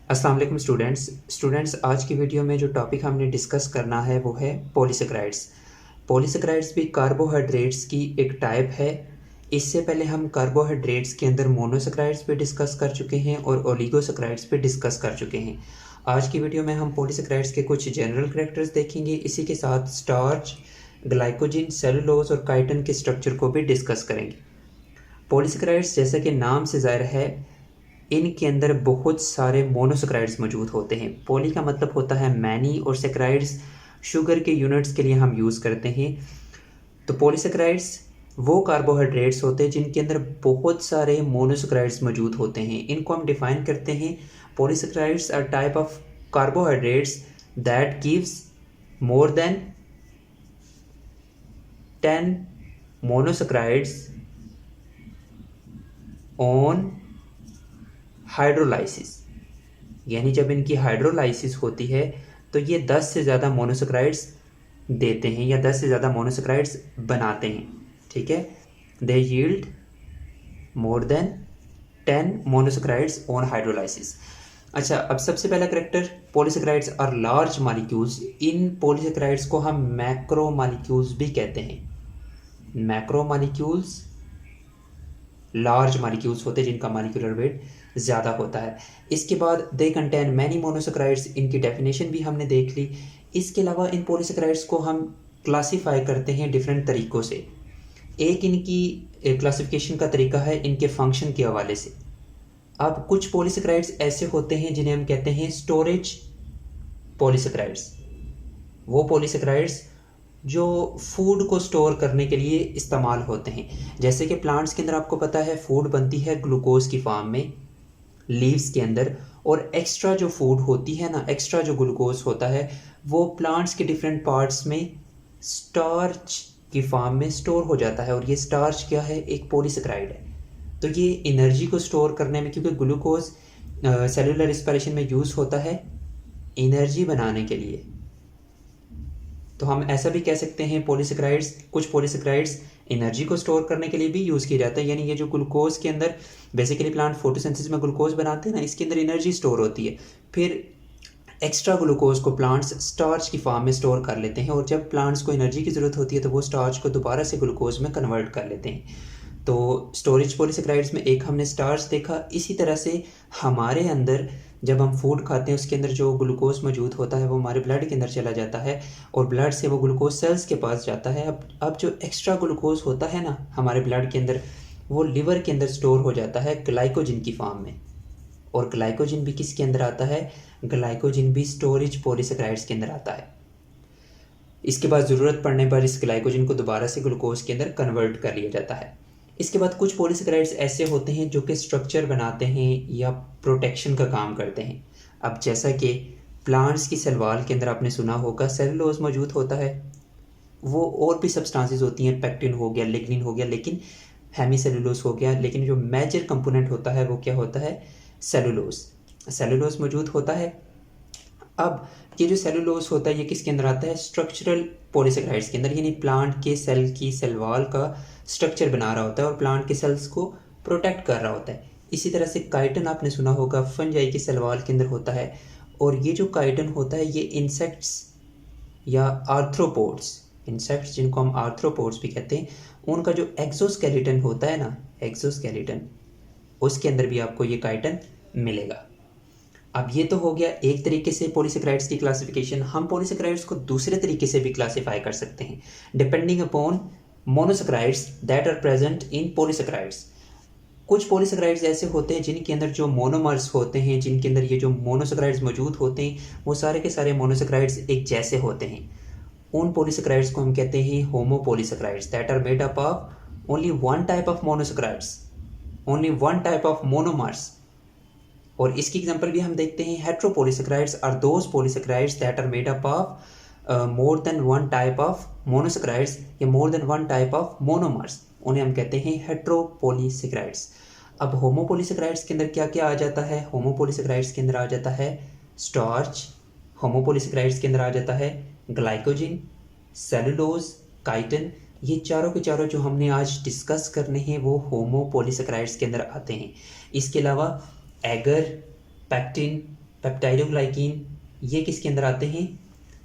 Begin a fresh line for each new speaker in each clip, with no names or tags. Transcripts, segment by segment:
अस्सलाम वालेकुम स्टूडेंट्स आज की वीडियो में जो टॉपिक हमने डिस्कस करना है वो है पॉलीसेकेराइड्स। पॉलीसेकेराइड्स भी कार्बोहाइड्रेट्स की एक टाइप है। इससे पहले हम कार्बोहाइड्रेट्स के अंदर मोनोसेकेराइड्स पे डिस्कस कर चुके हैं और ओलिगोसेकेराइड्स पे डिस्कस कर चुके हैं। आज की वीडियो में हम पॉलीसेकेराइड्स के कुछ जनरल कैरेक्टर्स देखेंगे, इसी के साथ स्टार्च, ग्लाइकोजन, सेलुलोज और काइटिन के स्ट्रक्चर को भी डिस्कस करेंगे। पॉलीसेकेराइड्स जैसा कि नाम से ज़ाहिर है, इनके अंदर बहुत सारे मोनोसेकेराइड्स मौजूद होते हैं। पॉली का मतलब होता है मैनी और सेकेराइड्स शुगर के यूनिट्स के लिए हम यूज़ करते हैं। तो पॉलीसेकेराइड्स वो कार्बोहाइड्रेट्स होते हैं जिनके अंदर बहुत सारे मोनोसेकेराइड्स मौजूद होते हैं। इनको हम डिफाइन करते हैं, polysaccharides are type of carbohydrates that gives more than 10 monosaccharides on hydrolysis. यानी जब इनकी हाइड्रोलाइसिस होती है तो ये 10 से ज़्यादा मोनोसेकेराइड्स देते हैं या 10 से ज़्यादा मोनोसेकेराइड्स बनाते हैं। ठीक है, they yield more than 10 monosaccharides on hydrolysis. अच्छा, अब सबसे पहला character, polysaccharides are large molecules. इन पॉलीसेकेराइड्स को हम मैक्रो मॉलिक्यूल्स भी कहते हैं। मैक्रो मॉलिक्यूल्स लार्ज मॉलिक्यूल्स होते हैं जिनका मॉलिक्यूलर वेट ज़्यादा होता है। इसके बाद दे कंटेन मैनी मोनोसेकेराइड्स, इनकी डेफिनेशन भी हमने देख ली। इसके अलावा इन पॉलीसेकेराइड्स को हम क्लासीफाई करते हैं डिफरेंट तरीक़ों से। एक इनकी क्लासिफिकेशन का तरीका है इनके फंक्शन के हवाले से। अब कुछ पॉलीसेकेराइड्स ऐसे होते हैं जिन्हें हम कहते हैं स्टोरेज पॉलीसेकेराइड्स। वो पॉलीसेकेराइड्स जो फूड को स्टोर करने के लिए इस्तेमाल होते हैं। जैसे कि प्लांट्स के अंदर आपको पता है फूड बनती है ग्लूकोज की फॉर्म में लीव्स के अंदर, और एक्स्ट्रा जो फूड होती है ना, एक्स्ट्रा जो ग्लूकोज होता है वो प्लांट्स के डिफरेंट पार्ट्स में स्टार्च की फॉर्म में स्टोर हो जाता है। और ये स्टार्च क्या है? एक पॉलीसेकेराइड है। तो ये एनर्जी को स्टोर करने में, क्योंकि ग्लूकोज सेलुलर रिस्पिरेशन में यूज़ होता है एनर्जी बनाने के लिए, तो हम ऐसा भी कह सकते हैं पॉलीसेकेराइड्स, कुछ पॉलीसेकेराइड्स एनर्जी को स्टोर करने के लिए भी यूज़ किए जाते हैं। यानी ये जो ग्लूकोज के अंदर बेसिकली प्लांट फोटोसिंथेसिस में ग्लूकोज बनाते हैं ना, इसके अंदर एनर्जी स्टोर होती है। फिर एक्स्ट्रा ग्लूकोज को प्लांट्स स्टार्च की फॉर्म में स्टोर कर लेते हैं, और जब प्लांट्स को एनर्जी की ज़रूरत होती है तो वो स्टार्च को दोबारा से ग्लूकोज में कन्वर्ट कर लेते हैं। तो स्टोरेज पॉलीसेकेराइड्स में एक हमने स्टार्च देखा। इसी तरह से हमारे अंदर जब हम फूड खाते हैं उसके अंदर जो ग्लूकोज मौजूद होता है वो हमारे ब्लड के अंदर चला जाता है, और ब्लड से वो ग्लूकोज सेल्स के पास जाता है। अब जो एक्स्ट्रा ग्लूकोज होता है ना हमारे ब्लड के अंदर, वो लिवर के अंदर स्टोर हो जाता है ग्लाइकोजन की फॉर्म में। और ग्लाइकोजन भी किसके अंदर आता है? ग्लाइकोजन भी स्टोरेज पॉलीसेकेराइड्स के अंदर आता है। इसके बाद ज़रूरत पड़ने पर इस ग्लाइकोजन को दोबारा से ग्लूकोज के अंदर कन्वर्ट कर लिया जाता है। इसके बाद कुछ पॉलीसेकेराइड्स ऐसे होते हैं जो कि स्ट्रक्चर बनाते हैं या प्रोटेक्शन का काम करते हैं। अब जैसा कि प्लांट्स की सेल वॉल के अंदर आपने सुना होगा सेलुलोज मौजूद होता है, वो और भी सब्सटेंसेस होती हैं, पेक्टिन हो गया, लिग्निन हो गया, लेकिन हेमीसेलुलोज हो गया, लेकिन जो मेजर कंपोनेंट होता है वो क्या होता है? सेलुलोज। सेलुलोज मौजूद होता है। अब ये जो सेलुलोज होता है ये किसके अंदर आता है? स्ट्रक्चरल पॉलीसेकेराइड्स के अंदर। यानी प्लांट के सेल की सेल वॉल का स्ट्रक्चर बना रहा होता है और प्लांट के सेल्स को प्रोटेक्ट कर रहा होता है। इसी तरह से काइटिन आपने सुना होगा, फंजाई की सेल वॉल के अंदर होता है। और ये जो काइटिन होता है ये इंसेक्ट्स या आर्थ्रोपोड्स, इंसेक्ट्स जिनको हम आर्थ्रोपोड्स भी कहते हैं, उनका जो एक्सोस्केलेटन होता है ना, एक्सोस्केलेटन, उसके अंदर भी आपको ये काइटिन मिलेगा। अब ये तो हो गया एक तरीके से पॉलीसेकेराइड्स की क्लासिफिकेशन। हम पॉलीसेकेराइड्स को दूसरे तरीके से भी क्लासिफाई कर सकते हैं depending upon monosaccharides that are present in polysaccharides. कुछ पॉलीसेकेराइड्स ऐसे होते हैं जिनके अंदर जो मोनोमर्स होते हैं, जिनके अंदर ये जो मोनोसेकेराइड्स मौजूद होते हैं, वो सारे के सारे मोनोसेकेराइड्स एक जैसे होते हैं। उन पॉलीसेकेराइड्स को हम कहते हैं homopolysaccharides that are made up of only one type of monosaccharides, only one type of monomers. और इसकी एग्जांपल भी हम देखते हैं, heteropolysaccharides are those polysaccharides that are made up of more than one type of monosaccharides या more than one type of monomers, उन्हें हम कहते हैं हेट्रोपॉलीसेकेराइड्स। अब होमोपॉलीसेकेराइड्स के अंदर क्या क्या आ जाता है? होमोपॉलीसेकेराइड्स के अंदर आ जाता है स्टार्च, होमोपॉलीसेकेराइड्स के अंदर आ जाता है ग्लाइकोजन, सेलुलोज, काइटिन। ये चारों के चारों जो हमने आज डिस्कस करने हैं वो होमोपॉलीसेकेराइड्स के अंदर आते हैं। इसके अलावा एगर, पैक्टिन, पेप्टाइडोग्लाइकिन ये किसके अंदर आते हैं,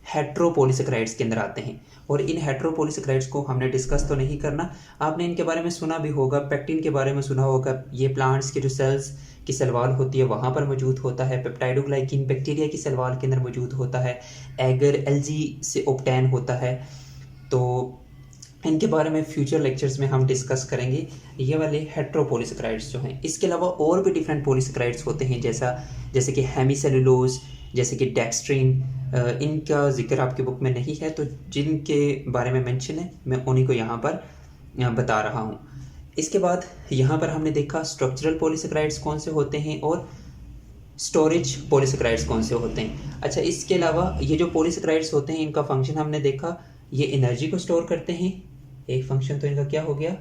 हेट्रोपोलिसैकेराइड्स के अंदर आते हैं। और इन हेट्रोपोलिसैकेराइड्स को हमने डिस्कस तो नहीं करना, आपने इनके बारे में सुना भी होगा, पेक्टिन के बारे में सुना होगा, ये प्लांट्स के जो सेल्स की सेल वॉल होती है वहाँ पर मौजूद होता है। पेप्टाइडोग्लाइकिन बैक्टीरिया की सेल वॉल के अंदर मौजूद होता है, एगर एल्गी से ऑब्टेन होता है। तो इनके बारे में फ्यूचर लेक्चर्स में हम डिस्कस करेंगे, ये वाले हेट्रोपोलिसैकेराइड्स जो हैं। इसके अलावा और भी डिफरेंट पोलिसैकेराइड्स होते हैं, जैसे कि हेमीसेलुलोज, जैसे कि डेक्स्ट्रिन। इनका जिक्र आपकी बुक में नहीं है, तो जिनके बारे में मेंशन है मैं उन्हीं को यहाँ पर बता रहा हूँ। इसके बाद यहाँ पर हमने देखा स्ट्रक्चरल पोलिसैकेराइड्स कौन से होते हैं और स्टोरेज पोलिसैकेराइड्स कौन से होते हैं। अच्छा, इसके अलावा ये जो पोलिसैकेराइड्स होते हैं इनका फंक्शन हमने देखा, ये एनर्जी को स्टोर करते हैं, एक फंक्शन तो इनका क्या हो गया,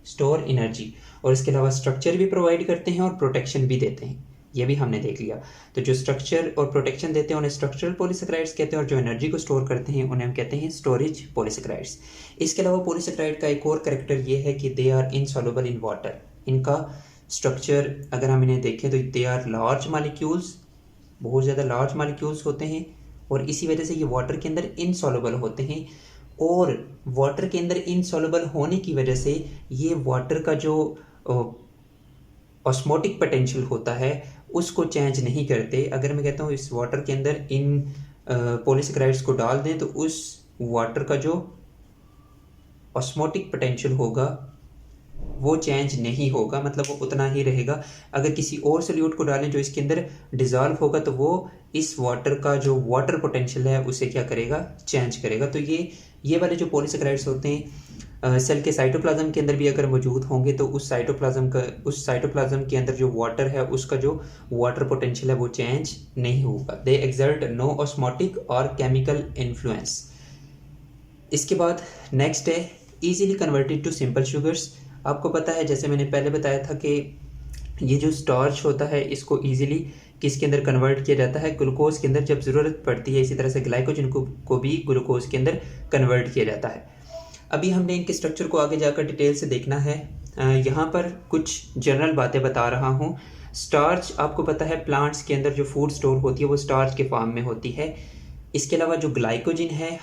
स्टोर एनर्जी। और इसके अलावा स्ट्रक्चर भी प्रोवाइड करते हैं और प्रोटेक्शन भी देते हैं, ये भी हमने देख लिया। तो जो स्ट्रक्चर और प्रोटेक्शन देते हैं उन्हें स्ट्रक्चरल पोलिसैकेराइड्स कहते हैं, और जो एनर्जी को स्टोर करते हैं उन्हें हम कहते हैं स्टोरेज पोलिसैकेराइड्स। इसके अलावा पोलिसैकेराइड का एक और कैरेक्टर ये है कि they are insoluble in water. इनका स्ट्रक्चर अगर हम इन्हें देखें तो दे आर लार्ज मालिक्यूल्स, बहुत ज़्यादा लार्ज मालिक्यूल्स होते हैं, और इसी वजह से ये वाटर के अंदर इनसॉल्युबल होते हैं। और वाटर के अंदर इनसॉल्युबल होने की वजह से ये वाटर का जो ऑस्मोटिक पोटेंशियल होता है उसको चेंज नहीं करते। अगर मैं कहता हूँ इस वाटर के अंदर इन पोलिसैकेराइड्स को डाल दें तो उस वाटर का जो ऑस्मोटिक पोटेंशियल होगा वो चेंज नहीं होगा, मतलब वो उतना ही रहेगा। अगर किसी और सोल्यूट को डालें जो इसके अंदर डिज़ोल्व होगा तो वो इस वाटर का जो वाटर पोटेंशियल है उसे क्या करेगा, चेंज करेगा। तो ये वाले जो पोलिसैकेराइड्स होते हैं सेल के साइटोप्लाज्म के अंदर भी अगर मौजूद होंगे तो उस साइटोप्लाज्म के अंदर जो वाटर है उसका जो वाटर पोटेंशियल है वो चेंज नहीं होगा। दे एक्सर्ट नो ऑस्मोटिक और केमिकल इन्फ्लुएंस। इसके बाद नेक्स्ट है easily converted to simple sugars. आपको पता है, जैसे मैंने पहले बताया था कि ये जो स्टार्च होता है इसको इजीली किसके अंदर कन्वर्ट किया जाता है, ग्लूकोज के अंदर जब ज़रूरत पड़ती है। इसी तरह से ग्लाइकोजन को भी ग्लूकोज के अंदर कन्वर्ट किया जाता है। अभी हमने इनके स्ट्रक्चर को आगे जाकर डिटेल से देखना है। यहाँ पर कुछ जनरल बातें बता रहा हूँ। स्टार्च आपको पता है प्लांट्स के अंदर जो फूड स्टोर होती है वो स्टार्च के फॉर्म में होती है। इसके अलावा जो ग्लाइकोजन है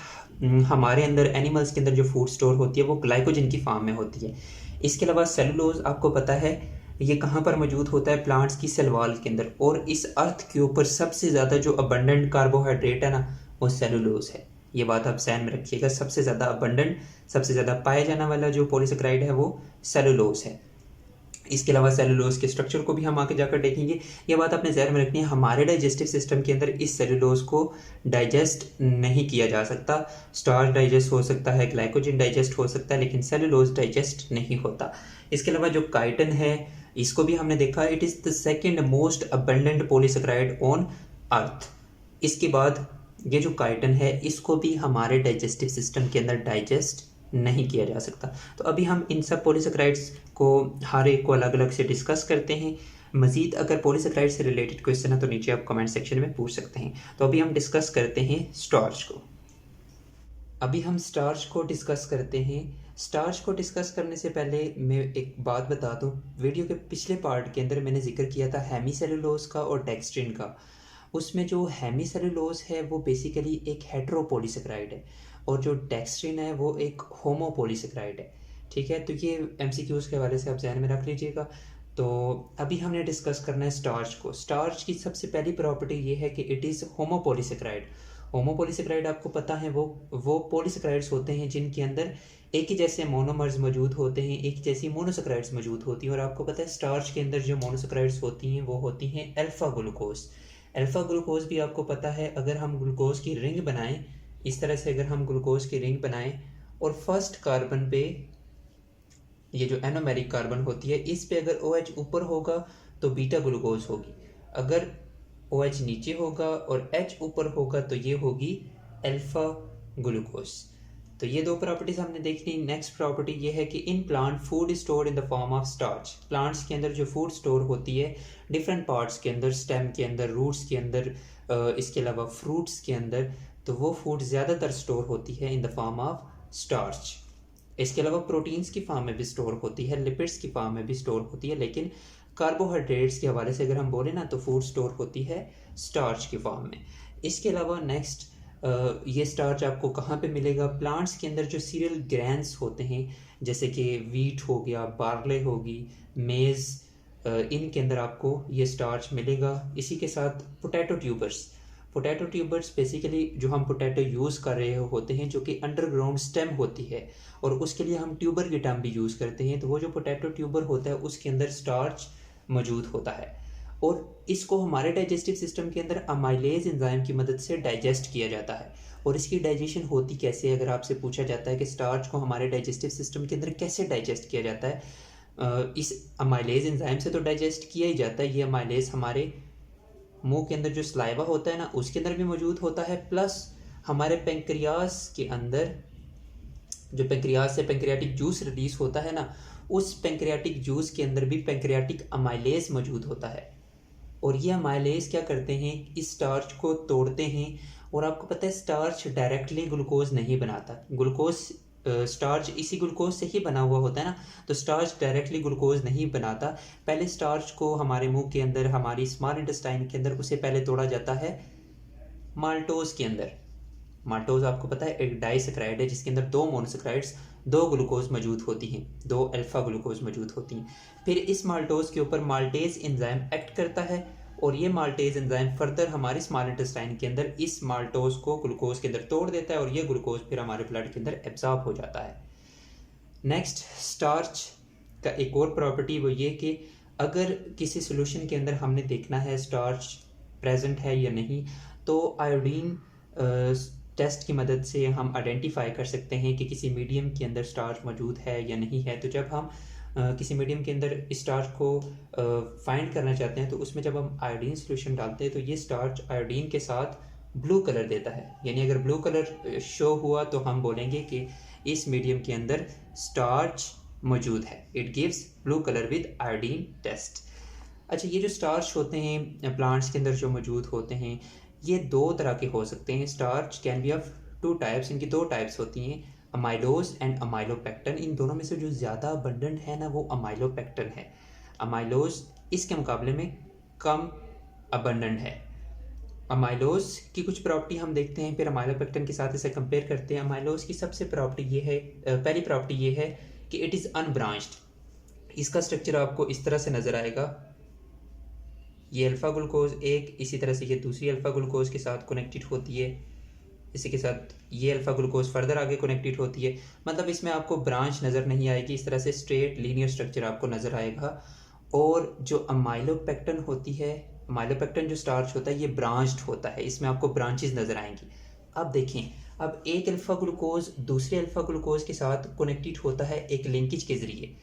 हमारे अंदर एनिमल्स के अंदर जो फूड स्टोर होती है वो ग्लाइकोजन की फॉर्म में होती है। इसके अलावा सेलुलोज आपको पता है ये कहाँ पर मौजूद होता है, प्लांट्स की सेल वॉल के अंदर। और इस अर्थ के ऊपर सबसे ज़्यादा जो अबंडेंट कार्बोहाइड्रेट है ना वो सेलुलोज है। ये बात आप ध्यान में रखिएगा, सबसे ज़्यादा अबंडेंट, सबसे ज़्यादा पाया जाने वाला जो पॉलीसेकेराइड है वो सेलुलोज है। इसके अलावा सेलुलोज के स्ट्रक्चर को भी हम आगे जाकर देखेंगे। ये बात आपने ध्यान में रखनी है, हमारे डाइजेस्टिव सिस्टम के अंदर इस सेलुलोज को डाइजेस्ट नहीं किया जा सकता। स्टार्च डाइजेस्ट हो सकता है, ग्लाइकोजन डाइजेस्ट हो सकता है, लेकिन सेलुलोज डाइजेस्ट नहीं होता। इसके अलावा जो काइटिन है इसको भी हमने देखा, it is the second most abundant polysaccharide on earth. इसके बाद ये जो काइटिन है इसको भी हमारे डाइजेस्टिव सिस्टम के अंदर डाइजेस्ट नहीं किया जा सकता। तो अभी हम इन सब पॉलीसेकेराइड्स को हर एक को अलग अलग से डिस्कस करते हैं। मज़ीद अगर पॉलीसेकेराइड से रिलेटेड क्वेश्चन है तो नीचे आप कमेंट सेक्शन में पूछ सकते हैं। तो अभी हम डिस्कस करते हैं स्टार्च को। अभी हम स्टार्च को डिस्कस करते हैं। स्टार्च को डिस्कस करने से पहले मैं एक बात बता दूं, वीडियो के पिछले पार्ट के अंदर मैंने जिक्र किया था हेमीसेलुलोज का और डेक्स्ट्रिन का। उसमें जो हेमीसेलुलोज है वो बेसिकली एक हेट्रोपॉलीसेकेराइड है और जो डेक्स्ट्रिन है वो एक होमोपॉलीसेकेराइड है। ठीक है, तो ये एमसीक्यूज़ के हवाले से आप ध्यान में रख लीजिएगा। तो अभी हमने डिस्कस करना है स्टार्च को। स्टार्च की सबसे पहली प्रॉपर्टी ये है कि इट इज़ होमोपॉलीसेकेराइड। होमोपॉलीसेकेराइड आपको पता है वो पॉलीसेकेराइड्स होते हैं जिनके अंदर एक ही जैसे मोनोमर्स मौजूद होते हैं, एक जैसी मोनोसेकेराइड्स मौजूद होती हैं। और आपको पता है स्टार्च के अंदर जो मोनोसेकेराइड्स होती हैं वो होती हैं अल्फ़ा ग्लूकोज। अल्फ़ा ग्लूकोज भी आपको पता है, अगर हम ग्लूकोज की रिंग बनाएं, इस तरह से अगर हम ग्लूकोज की रिंग बनाएं और फर्स्ट कार्बन पे ये जो एनोमेरिक कार्बन होती है इस पे अगर OH ऊपर होगा तो बीटा ग्लूकोज होगी, अगर OH नीचे होगा और H ऊपर होगा तो ये होगी अल्फ़ा ग्लूकोज। तो ये दो प्रॉपर्टीज हमने देखनी। नेक्स्ट प्रॉपर्टी ये है कि in plant food stored in the form of starch. Plants के अंदर जो फूड स्टोर होती है डिफरेंट पार्ट्स के अंदर, स्टेम के अंदर, रूट्स के अंदर, इसके अलावा फ्रूट्स के अंदर, तो वो फूड ज़्यादातर स्टोर होती है in the form of starch. इसके अलावा प्रोटीन्स की फॉर्म में भी स्टोर होती है, लिपिड्स की फॉर्म में भी स्टोर होती है, लेकिन कार्बोहाइड्रेट्स के हवाले से अगर हम बोले ना तो फूड स्टोर होती है स्टार्च की फॉर्म में। इसके अलावा नेक्स्ट ये स्टार्च आपको कहाँ पे मिलेगा? प्लांट्स के अंदर जो सीरियल ग्रेन्स होते हैं जैसे कि वीट हो गया, बार्ले होगी, मेज़, इनके अंदर आपको ये स्टार्च मिलेगा। इसी के साथ पोटैटो ट्यूबर्स बेसिकली जो हम पोटैटो यूज़ कर रहे होते हैं जो कि अंडरग्राउंड स्टेम होती है और उसके लिए हम ट्यूबर की टर्म भी यूज़ करते हैं। तो वो जो पोटैटो ट्यूबर होता है उसके अंदर स्टार्च मौजूद होता है और इसको हमारे डाइजेस्टिव सिस्टम के अंदर अमाइलेज एंजाइम की मदद से डाइजेस्ट किया जाता है। और इसकी डाइजेशन होती कैसे है? अगर आपसे पूछा जाता है कि स्टार्च को हमारे डाइजेस्टिव सिस्टम के अंदर कैसे डाइजेस्ट किया जाता है, इस अमाइलेज एंजाइम से तो डाइजेस्ट किया ही जाता है। ये अमाइलेज हमारे मुंह के अंदर जो स्लाइवा होता है ना उसके अंदर भी मौजूद होता है, प्लस हमारे पेंक्रियास के अंदर जो पेंक्रियास से पेंक्रियाटिक जूस रिलीज होता है ना, उस पेंक्रियाटिक जूस के अंदर भी पेंक्रियाटिक अमाइलेज मौजूद होता है। और ये अमाइलेज क्या करते हैं? इस स्टार्च को तोड़ते हैं। और आपको पता है स्टार्च डायरेक्टली ग्लूकोज नहीं बनाता, ग्लूकोज स्टार्च इसी ग्लूकोज से ही बना हुआ होता है ना, तो स्टार्च डायरेक्टली ग्लूकोज नहीं बनाता। पहले स्टार्च को हमारे मुंह के अंदर, हमारी स्मॉल इंटेस्टाइन के अंदर उसे पहले तोड़ा जाता है माल्टोज के अंदर। माल्टोज आपको पता है एक डाइसैकराइड है जिसके अंदर दो मोनोसैकराइड्स, दो ग्लूकोज मौजूद होती हैं, दो अल्फा ग्लूकोज मौजूद होती हैं। फिर इस माल्टोज के ऊपर माल्टेज एंजाइम एक्ट करता है और ये माल्टेज एंजाइम फर्दर हमारे स्मॉल इंटेस्टाइन के अंदर इस माल्टोज को ग्लूकोज के अंदर तोड़ देता है और ये ग्लूकोज फिर हमारे ब्लड के अंदर एब्जॉर्ब हो जाता है। नेक्स्ट, स्टार्च का एक और प्रॉपर्टी वो ये कि अगर किसी सोल्यूशन के अंदर हमने देखना है स्टार्च प्रेजेंट है या नहीं, तो आयोडीन टेस्ट की मदद से हम आइडेंटिफाई कर सकते हैं कि किसी मीडियम के अंदर स्टार्च मौजूद है या नहीं है। तो जब हम किसी मीडियम के अंदर स्टार्च को फाइंड करना चाहते हैं तो उसमें जब हम आयोडीन सोल्यूशन डालते हैं तो ये स्टार्च आयोडीन के साथ ब्लू कलर देता है। यानी अगर ब्लू कलर शो हुआ तो हम बोलेंगे कि इस मीडियम के अंदर स्टार्च मौजूद है। It gives blue colour with iodine test. अच्छा, ये जो स्टार्च होते हैं प्लांट्स के अंदर जो मौजूद होते हैं ये दो तरह के हो सकते हैं। Starch can be of two types, इनकी दो टाइप्स होती हैं, अमाइलोज एंड अमाइलोपेक्टिन। इन दोनों में से जो ज़्यादा अबंडेंट है ना वो अमाइलोपेक्टिन है। अमाइलोज इसके मुकाबले में कम अबंडेंट है। अमाइलोज की कुछ प्रॉपर्टी हम देखते हैं, फिर अमाइलोपेक्टिन के साथ इसे कंपेयर करते हैं। अमाइलोज की सबसे प्रॉपर्टी ये है, पहली प्रॉपर्टी ये है कि इट इज़ अनब्रांच्ड। इसका स्ट्रक्चर आपको इस तरह से नज़र आएगा, ये अल्फा ग्लूकोज एक, इसी तरह से ये दूसरी अल्फा ग्लूकोज के साथ कनेक्टेड होती है, इसी के साथ ये अल्फा ग्लूकोज फर्दर आगे कनेक्टेड होती है। मतलब इसमें आपको ब्रांच नज़र नहीं आएगी, इस तरह से स्ट्रेट लीनियर स्ट्रक्चर आपको नज़र आएगा। और जो अमाइलोपेक्टिन होती है, अमाइलोपेक्टिन जो स्टार्च होता है ये ब्रांच्ड होता है, इसमें आपको ब्रांचेस नज़र आएंगी। अब देखें, अब एक अल्फा ग्लूकोज दूसरे अल्फा ग्लूकोज के साथ कनेक्टेड होता है एक लिंकेज के ज़रिए।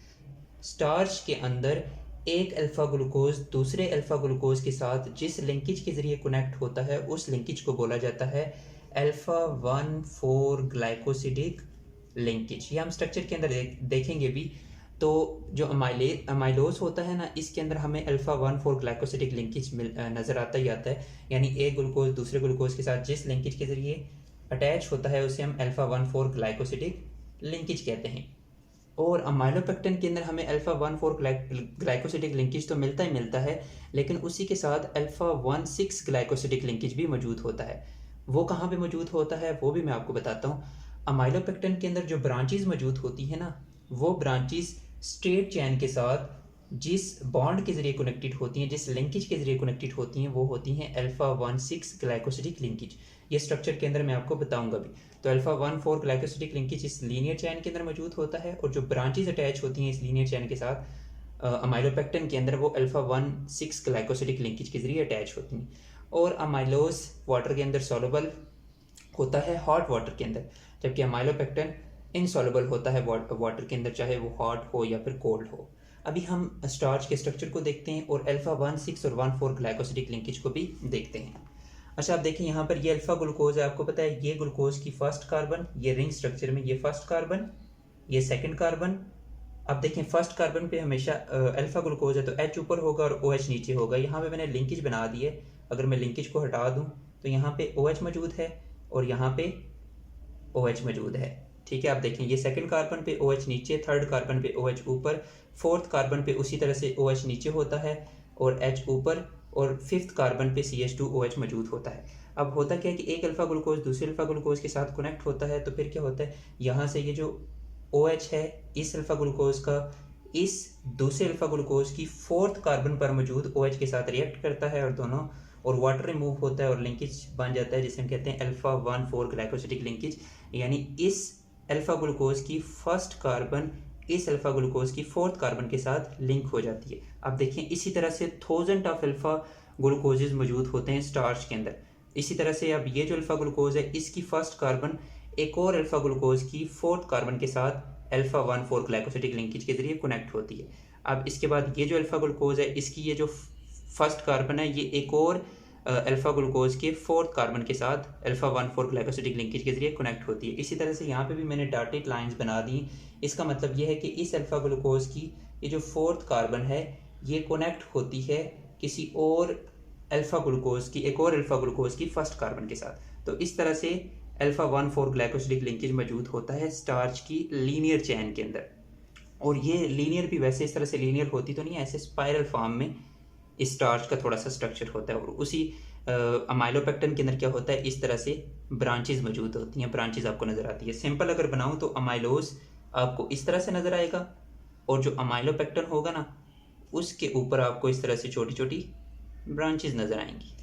स्टार्च के अंदर एक अल्फा ग्लूकोज दूसरे अल्फा ग्लूकोज के साथ जिस लिंकेज के ज़रिए कनेक्ट होता है उस लिंकेज को बोला जाता है अल्फा 1,4 ग्लाइकोसिडिक लिंकेज। ये हम स्ट्रक्चर के अंदर देखेंगे भी। तो जो अमाइलोज होता है ना, इसके अंदर हमें अल्फा 1,4 ग्लाइकोसिडिक लिंकेज नज़र आता ही आता है। यानी एक ग्लूकोज दूसरे ग्लूकोज के साथ जिस लिंकेज के ज़रिए अटैच होता है उसे हम अल्फा 1,4 ग्लाइकोसिडिक लिंकेज कहते हैं। और अमाइलोपेक्टिन के अंदर हमें अल्फा 1,4 ग्लाइकोसिडिक लिंकेज तो मिलता ही मिलता है, लेकिन उसी के साथ अल्फा 1,6 ग्लाइकोसिडिक लिंकेज भी मौजूद होता है। वो कहाँ पे मौजूद होता है वो भी मैं आपको बताता हूँ। अमाइलोपेक्टिन के अंदर जो ब्रांचेज मौजूद होती है ना, वो ब्रांचेज स्ट्रेट चैन के साथ जिस बॉन्ड के जरिए कनेक्टेड होती हैं, जिस लिंकेज के जरिए कनेक्टेड होती हैं, वो होती हैं अल्फा 1,6 ग्लाइकोसिडिक लिंकेज। ये स्ट्रक्चर के अंदर मैं आपको बताऊंगा भी। तो अल्फा 1,4 ग्लाइकोसिडिक लिंकेज इस लीनियर चैन के अंदर मौजूद होता है और जो ब्रांचेज अटैच होती हैं इस लीनियर चैन के साथ अमाइलोपेक्टिन के अंदर वो अल्फा 1,6 ग्लाइकोसिडिक लिंकेज के जरिए अटैच होती हैं। और अमाइलोज वाटर के अंदर सॉल्युबल होता है हॉट वाटर के अंदर, जबकि अमाइलोपेक्टिन इनसॉल्युबल होता है वाटर के अंदर, चाहे वो हॉट हो या फिर कोल्ड हो। अभी हम स्टार्च के स्ट्रक्चर को देखते हैं और अल्फा 1,6 और 1,4 ग्लाइकोसिडिक लिंकेज को भी देखते हैं। अच्छा, आप देखें यहाँ पर ये अल्फा ग्लूकोज है, आपको पता है ये ग्लूकोज की फर्स्ट कार्बन, ये रिंग स्ट्रक्चर में ये फर्स्ट कार्बन, ये सेकंड कार्बन। अब देखें फर्स्ट कार्बन पे हमेशा अल्फा ग्लूकोज है तो H ऊपर होगा और OH नीचे होगा। यहाँ पे मैंने लिंकेज बना दी है, अगर मैं लिंकेज को हटा दूँ तो यहाँ पे OH मौजूद है और यहाँ पे OH मौजूद है। ठीक है, आप देखें ये सेकंड कार्बन पे OH नीचे, थर्ड कार्बन पे OH ऊपर, फोर्थ कार्बन पे उसी तरह से OH नीचे होता है और H ऊपर, और फिफ्थ कार्बन पे CH2OH मौजूद होता है। अब होता क्या है कि एक अल्फ़ा ग्लूकोज दूसरे अल्फ़ा ग्लूकोज के साथ कनेक्ट होता है, तो फिर क्या होता है, यहाँ से ये जो OH है इस अल्फ़ा ग्लूकोज का इस दूसरे अल्फ़ा ग्लूकोज की फोर्थ कार्बन पर मौजूद OH के साथ रिएक्ट करता है और दोनों, और वाटर रिमूव होता है और लिंकेज बन जाता है जिसे हम कहते हैं अल्फ़ा 1,4 ग्लाइकोसिडिक लिंकेज, यानी इस अल्फ़ा ग्लूकोज की फर्स्ट कार्बन इस अल्फ़ा ग्लूकोज की फोर्थ कार्बन के साथ लिंक हो जाती है। अब देखिए इसी तरह से 1000 ऑफ अल्फ़ा ग्लूकोजेज मौजूद होते हैं स्टार्च के अंदर। इसी तरह से अब ये जो अल्फ़ा ग्लूकोज है इसकी फर्स्ट कार्बन एक और अल्फ़ा ग्लूकोज की फोर्थ कार्बन के साथ अल्फ़ा 1,4 ग्लाइकोसिडिक लिंकेज के जरिए कनेक्ट होती है। अब इसके बाद ये जो अल्फ़ा ग्लूकोज है इसकी ये जो फर्स्ट कार्बन है ये एक और अल्फ़ा ग्लूकोज के फोर्थ कार्बन के साथ अल्फ़ा 1,4 ग्लाइकोसिडिक लिंकेज के जरिए कनेक्ट होती है। इसी तरह से यहाँ पे भी मैंने डॉटेड लाइंस बना दी। इसका मतलब ये है कि इस अल्फ़ा ग्लूकोज की ये जो फोर्थ कार्बन है ये कनेक्ट होती है किसी और अल्फ़ा ग्लूकोज की, एक और अल्फ़ा ग्लूकोज की फर्स्ट कार्बन के साथ। तो इस तरह से अल्फ़ा 1,4 ग्लाइकोसिडिक लिंकेज मौजूद होता है स्टार्च की लीनियर चेन के अंदर। और ये लीनियर भी वैसे इस तरह से लीनियर होती तो नहीं है, ऐसे स्पाइरल फॉर्म में इस स्टार्च का थोड़ा सा स्ट्रक्चर होता है। और उसी अमाइलोपेक्टिन के अंदर क्या होता है, इस तरह से ब्रांचेज मौजूद होती हैं, ब्रांचेज आपको नज़र आती है। सिंपल अगर बनाऊं तो अमाइलोज आपको इस तरह से नज़र आएगा और जो अमाइलोपेक्टिन होगा ना उसके ऊपर आपको इस तरह से छोटी छोटी ब्रांचेज नज़र आएंगी।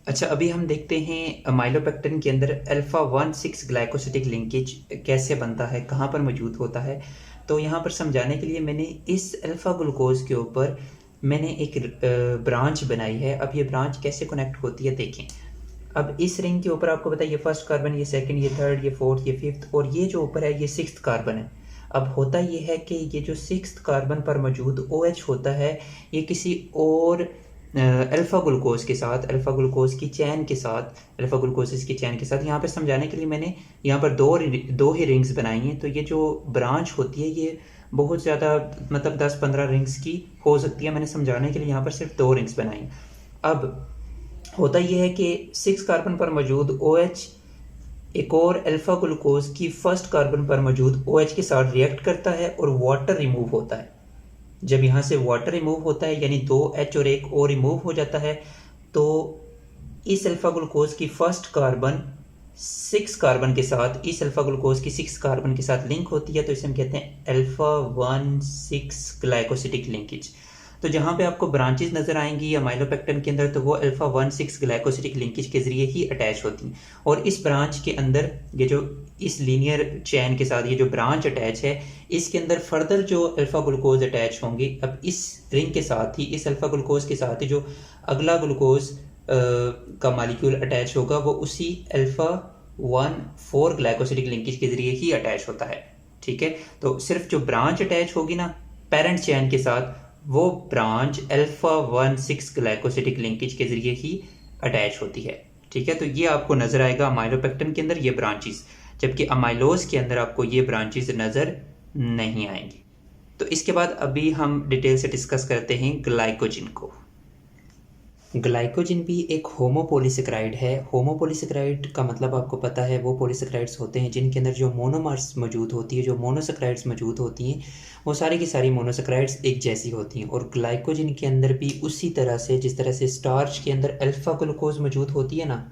अच्छा, अभी हम देखते हैं अमाइलोपेक्टिन के अंदर अल्फ़ा 1,6 ग्लाइकोसिडिक लिंकेज कैसे बनता है, कहाँ पर मौजूद होता है। तो यहाँ पर समझाने के लिए मैंने इस अल्फ़ा ग्लूकोज के ऊपर मैंने एक ब्रांच बनाई है। अब ये ब्रांच कैसे कनेक्ट होती है देखें। अब इस रिंग के ऊपर आपको पता है ये फर्स्ट कार्बन, ये सेकंड, ये थर्ड, ये फोर्थ, ये फिफ्थ, और ये जो ऊपर है ये सिक्स्थ कार्बन है। अब होता ये है कि ये जो सिक्स्थ कार्बन पर मौजूद OH होता है ये किसी और अल्फ़ा ग्लूकोज के साथ, अल्फ़ा ग्लूकोज की चैन के साथ, अल्फ़ा ग्लूकोसिस की चैन के साथ, यहाँ पर समझाने के लिए मैंने यहाँ पर दो ही रिंग्स बनाई हैं। तो ये जो ब्रांच होती है ये बहुत ज़्यादा मतलब 10-15 रिंग्स की हो सकती है, मैंने समझाने के लिए यहाँ पर सिर्फ 2 रिंग्स बनाई। अब होता यह है कि 6 कार्बन पर मौजूद OH एक और अल्फ़ा ग्लूकोज की फर्स्ट कार्बन पर मौजूद OH के साथ रिएक्ट करता है और वाटर रिमूव होता है। जब यहाँ से वाटर रिमूव होता है यानी 2 H और 1 O रिमूव हो जाता है, तो इस अल्फ़ा ग्लूकोज की फर्स्ट कार्बन 6 कार्बन के साथ इस अल्फ़ा ग्लूकोज की 6 कार्बन के साथ लिंक होती है। तो इसे हम कहते हैं अल्फ़ा 1,6 ग्लाइकोसिडिक लिंकेज। तो जहाँ पे आपको ब्रांचेस नज़र आएंगी अमाइलोपेक्टिन के अंदर, तो वो अल्फ़ा 1,6 ग्लाइकोसिडिक लिंकेज के जरिए ही अटैच होती हैं। और इस ब्रांच के अंदर ये जो इस लीनियर चैन के साथ ये जो ब्रांच अटैच है इसके अंदर फर्दर जो अल्फ़ा ग्लूकोज अटैच होंगे, अब इस रिंग के साथ ही, इस अल्फ़ा ग्लूकोज के साथ ही जो अगला ग्लूकोज का मॉलिक्यूल अटैच होगा वो उसी अल्फ़ा 1,4 ग्लाइकोसिडिक लिंकेज के जरिए ही अटैच होता है। ठीक है, तो सिर्फ जो ब्रांच अटैच होगी ना पेरेंट चैन के साथ, वो ब्रांच अल्फ़ा 1,6 ग्लाइकोसिडिक लिंकेज के जरिए ही अटैच होती है। ठीक है, तो ये आपको नज़र आएगा अमाइलोपेक्टिन के अंदर ये ब्रांचेस, जबकि अमाइलोज के अंदर आपको ये ब्रांचेस नज़र नहीं आएंगी। तो इसके बाद अभी हम डिटेल से डिस्कस करते हैं ग्लाइकोजिन को। ग्लाइकोजिन भी एक होमोपोलीसेक्राइड है। होमोपोलीसेक्राइड का मतलब आपको पता है वो पॉलीसेक्राइड्स होते हैं जिनके अंदर जो मोनोमर्स मौजूद होती है, जो मोनोसेक्राइड्स मौजूद होती हैं, वो सारी की सारी मोनोसेक्राइड्स एक जैसी होती हैं। और ग्लाइकोजिन के अंदर भी उसी तरह से जिस तरह से स्टार्च के अंदर अल्फ़ा ग्लूकोज मौजूद होती है ना,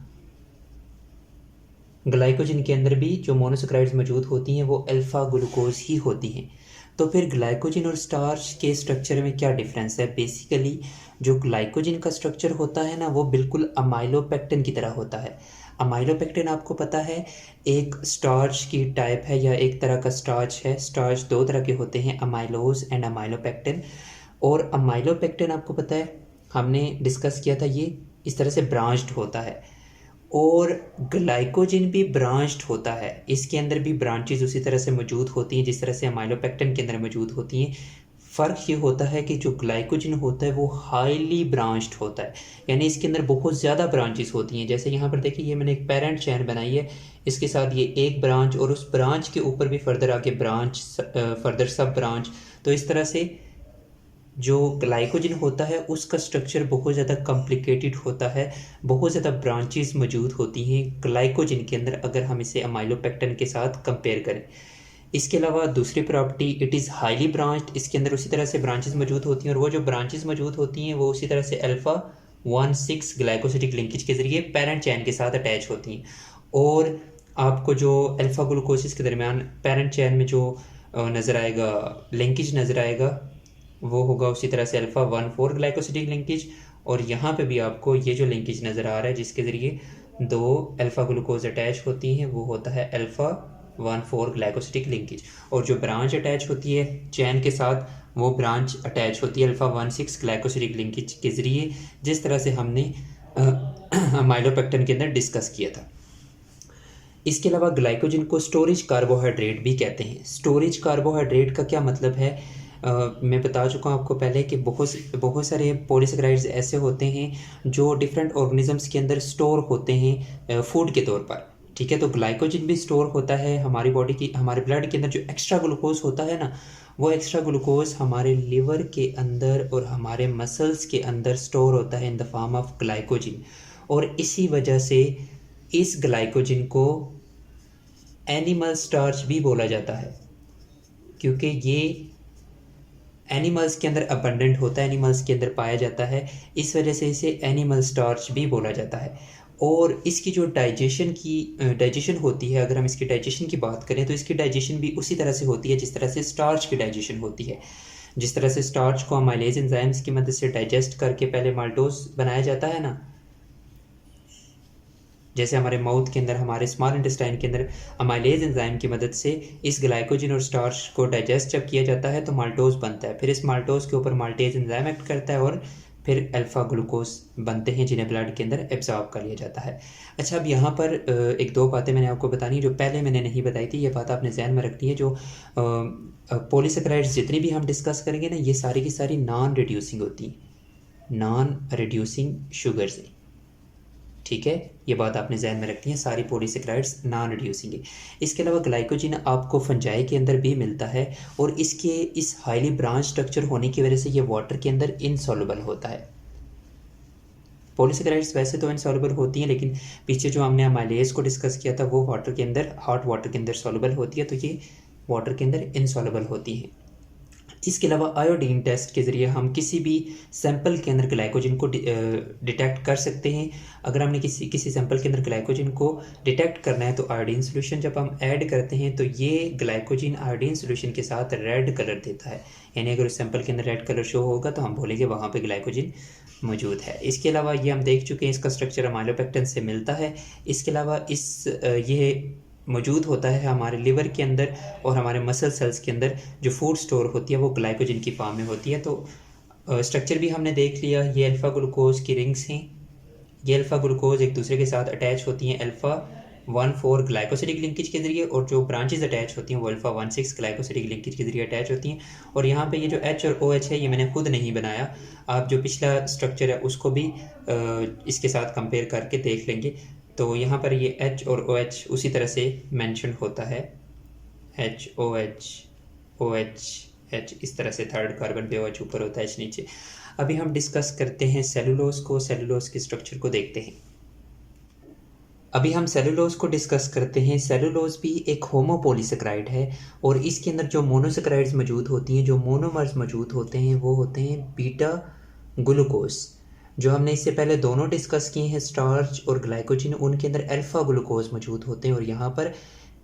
ग्लाइकोजिन के अंदर भी जो मोनोसेक्राइड्स मौजूद होती हैं वो अल्फ़ा ग्लूकोज ही होती हैं। तो फिर ग्लाइकोजिन और स्टार्च के स्ट्रक्चर में क्या डिफरेंस है? बेसिकली जो ग्लाइकोजिन का स्ट्रक्चर होता है ना वो बिल्कुल अमाइलोपेक्टिन की तरह होता है। अमाइलोपेक्टिन आपको पता है एक स्टार्च की टाइप है या एक तरह का स्टार्च है। स्टार्च 2 तरह के होते हैं, अमाइलोज एंड अमाइलोपेक्टिन। और अमाइलोपेक्टिन आपको पता है हमने डिस्कस किया था ये इस तरह से ब्रांच्ड होता है, और ग्लाइकोजिन भी ब्रांच्ड होता है। इसके अंदर भी ब्रांचेज उसी तरह से मौजूद होती हैं जिस तरह से अमाइलोपेक्टिन के अंदर मौजूद होती हैं। फ़र्क ये होता है कि जो ग्लाइकोजिन होता है वो हाईली ब्रांच्ड होता है, यानी इसके अंदर बहुत ज़्यादा ब्रांचेस होती हैं। जैसे यहाँ पर देखिए ये मैंने एक पेरेंट चेन बनाई है, इसके साथ ये एक ब्रांच और उस ब्रांच के ऊपर भी फर्दर आगे ब्रांच, फर्दर सब ब्रांच। तो इस तरह से जो ग्लाइकोजिन होता है उसका स्ट्रक्चर बहुत ज़्यादा कॉम्प्लिकेटेड होता है, बहुत ज़्यादा ब्रांचेस मौजूद होती हैं ग्लाइकोजिन के अंदर अगर हम इसे अमाइलोपेक्टिन के साथ कंपेयर करें। इसके अलावा दूसरी property, it is highly branched, इसके अंदर उसी तरह से ब्रांचेस मौजूद होती हैं और वो जो ब्रांचेस मौजूद होती हैं वो उसी तरह से अल्फ़ा 1,6 ग्लाइकोसिडिक लिंकेज के ज़रिए पेरेंट चैन के साथ अटैच होती हैं। और आपको जो अल्फ़ा ग्लूकोसिस के दरमियान पेरेंट चैन में जो नज़र आएगा लिंकेज नज़र आएगा वो होगा उसी तरह से अल्फ़ा 1,4 ग्लाइकोसिडिक लिंकेज। और यहाँ पे भी आपको ये जो लिंकेज नज़र आ रहा है जिसके ज़रिए दो अल्फ़ा ग्लूकोज अटैच होती हैं वो होता है अल्फ़ा 1,4 ग्लाइकोसिडिक लिंकेज। और जो ब्रांच अटैच होती है चैन के साथ वो ब्रांच अटैच होती है अल्फ़ा 1,6 ग्लाइकोसिडिक लिंकेज के ज़रिए, जिस तरह से हमने माइलोपेक्टिन के अंदर डिस्कस किया था। इसके अलावा ग्लाइकोजन को स्टोरेज कार्बोहाइड्रेट भी कहते हैं। स्टोरेज कार्बोहाइड्रेट का क्या मतलब है? मैं बता चुका हूँ आपको पहले कि बहुत सारे पॉलीसेकेराइड्स ऐसे होते हैं जो डिफरेंट ऑर्गेनिजम्स के अंदर स्टोर होते हैं फूड के तौर पर, ठीक है। तो ग्लाइकोजन भी स्टोर होता है हमारी बॉडी की, हमारे ब्लड के अंदर जो एक्स्ट्रा ग्लूकोज होता है ना, वो एक्स्ट्रा ग्लूकोज हमारे लिवर के अंदर और हमारे मसल्स के अंदर स्टोर होता है in the form of glycogen. और इसी वजह से इस ग्लाइकोजन को एनिमल स्टार्च भी बोला जाता है, क्योंकि ये एनिमल्स के अंदर अबंडेंट होता है, एनिमल्स के अंदर पाया जाता है, इस वजह से इसे एनिमल स्टार्च भी बोला जाता है। और इसकी जो डाइजेशन होती है, अगर हम इसकी डाइजेशन की बात करें तो इसकी डाइजेशन भी उसी तरह से होती है जिस तरह से स्टार्च की डाइजेशन होती है। जिस तरह से स्टार्च को अमाइलेज एंजाइम्स की मदद से डाइजेस्ट करके पहले माल्टोज बनाया जाता है ना, जैसे हमारे माउथ के अंदर, हमारे स्मॉल इंटेस्टाइन के अंदर अमाइलेज एंजाइम की मदद से इस ग्लाइकोजन और स्टार्च को डाइजेस्ट जब किया जाता है तो माल्टोज बनता है। फिर इस माल्टोज के ऊपर माल्टेज एंजाइम एक्ट करता है और फिर अल्फ़ा ग्लूकोज बनते हैं जिन्हें ब्लड के अंदर एब्जॉर्ब कर लिया जाता है। अच्छा, अब यहाँ पर एक दो बातें मैंने आपको बतानी जो पहले मैंने नहीं बताई थी, ये बात आपने ध्यान में रखनी है। जो पॉलीसेकेराइड्स जितनी भी हम डिस्कस करेंगे ना, ये सारी की सारी नॉन रिड्यूसिंग होती हैं, नॉन रिड्यूसिंग शुगर्स हैं, ठीक है। ये बात आपने ध्यान में रखनी है, सारी पॉलीसेकेराइड्स नॉन रिड्यूसिंग है। इसके अलावा ग्लाइकोजन आपको फंजाई के अंदर भी मिलता है और इसके इस हाईली ब्रांच स्ट्रक्चर होने की वजह से ये वाटर के अंदर इनसॉल्युबल होता है। पॉलीसेकेराइड्स वैसे तो इनसॉल्युबल होती हैं, लेकिन पीछे जो हमने अमाइलेज को डिस्कस किया था वो वाटर के अंदर, हॉट वाटर के अंदर सॉल्युबल होती है, तो ये वाटर के अंदर इनसॉल्युबल होती हैं। इसके अलावा आयोडीन टेस्ट के ज़रिए हम किसी भी सैंपल के अंदर ग्लाइकोजन को डिटेक्ट कर सकते हैं। अगर हमने किसी सैंपल के अंदर ग्लाइकोजन को डिटेक्ट करना है तो आयोडीन सोल्यूशन जब हम ऐड करते हैं तो ये ग्लाइकोजन आयोडीन सोल्यूशन के साथ रेड कलर देता है, यानी अगर उस सैंपल के अंदर रेड कलर शो होगा तो हम बोलेंगे वहाँ पे ग्लाइकोजन मौजूद है। इसके अलावा ये हम देख चुके हैं, इसका स्ट्रक्चर माइलोपेक्टिन से मिलता है। इसके अलावा ये मौजूद होता है हमारे लिवर के अंदर और हमारे मसल सेल्स के अंदर। जो फूड स्टोर होती है वो ग्लाइकोजन की फॉर्म में होती है। तो स्ट्रक्चर भी हमने देख लिया, ये अल्फ़ा ग्लूकोज की रिंग्स हैं, ये अल्फ़ा ग्लूकोज एक दूसरे के साथ अटैच होती हैं अल्फ़ा 1,4 ग्लाइकोसिडिक लिंकेज के ज़रिए, और जो ब्रांचेस अटैच होती हैं वो अल्फ़ा 1,6 ग्लाइकोसिडिक लिंकेज के ज़रिए अटैच होती हैं। और यहाँ पे ये जो H और OH है ये मैंने खुद नहीं बनाया, आप जो पिछला स्ट्रक्चर है उसको भी इसके साथ कंपेयर करके देख लेंगे। तो यहाँ पर ये H और OH उसी तरह से मेंशन होता है, H OH OH H, इस तरह से थर्ड कार्बन पे OH ऊपर होता है, H नीचे। अभी हम डिस्कस करते हैं सेलुलोज को, सेलुलोज के स्ट्रक्चर को देखते हैं। अभी हम सेलुलोज को डिस्कस करते हैं। सेलुलोज भी एक होमोपॉलीसेकेराइड है और इसके अंदर जो मोनोसेकेराइड्स मौजूद होती हैं, जो मोनोमर्स मौजूद होते हैं वो होते हैं बीटा ग्लूकोज। जो हमने इससे पहले दोनों डिस्कस किए हैं, स्टार्च और ग्लाइकोजन, उनके अंदर अल्फ़ा ग्लूकोज मौजूद होते हैं और यहाँ पर